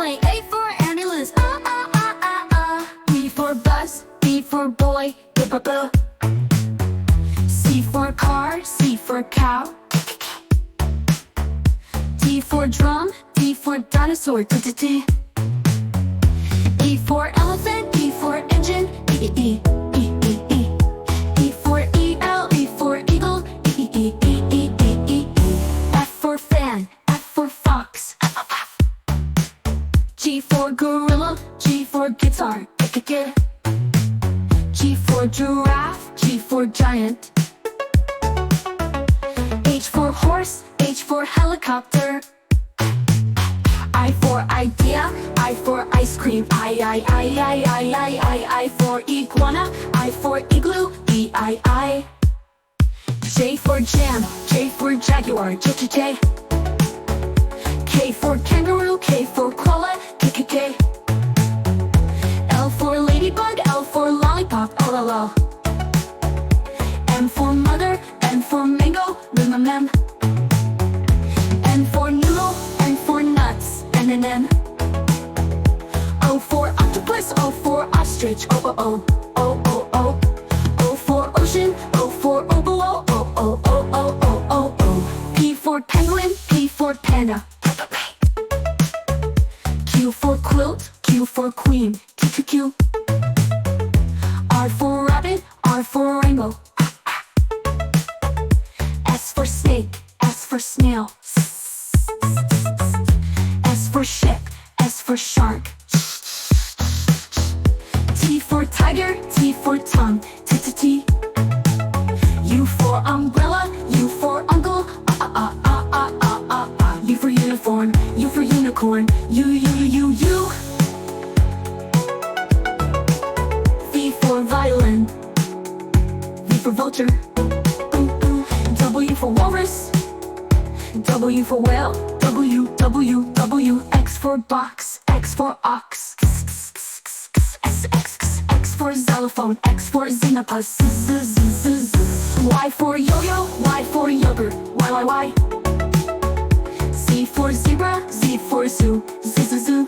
boy. A for ambulance, B for bus, B for boy, B. C for car, C for cow. D for drum, D for dinosaur, D. E for elephant, E for engine, E. E for E-L, E for eagle, E. F for fan, F for fox. G for gorilla, G for guitar, G for giraffe, G for giant. H for horse, H for helicopter. I for idea, I for ice cream, I for iguana, I for igloo, E. J for jam, J for jaguar, J. K for kangaroo, K for koala, K. L for ladybug, L for lollipop, LOL. M for mother, N for mango, M. N for noodle, N for nuts, N. O for octopus, O for ostrich, O. O for ocean, O for oboe, O. P for penguin, P for panda. Q for quilt, Q for queen, Q. R for rabbit, R for rainbow. S for snake, S for snail. S for ship, S for shark. T for tiger, T for tongue, T. U for umbrella, U for uncle, U for uniform, U for unicorn, U. V for violin, V for vulture. W for walrus, W for whale, W. X for box, X for ox. X for xylophone, X for xenopus. Y for yo-yo, Y for yogurt, Y. Z for zebra, Z for zoo, Z.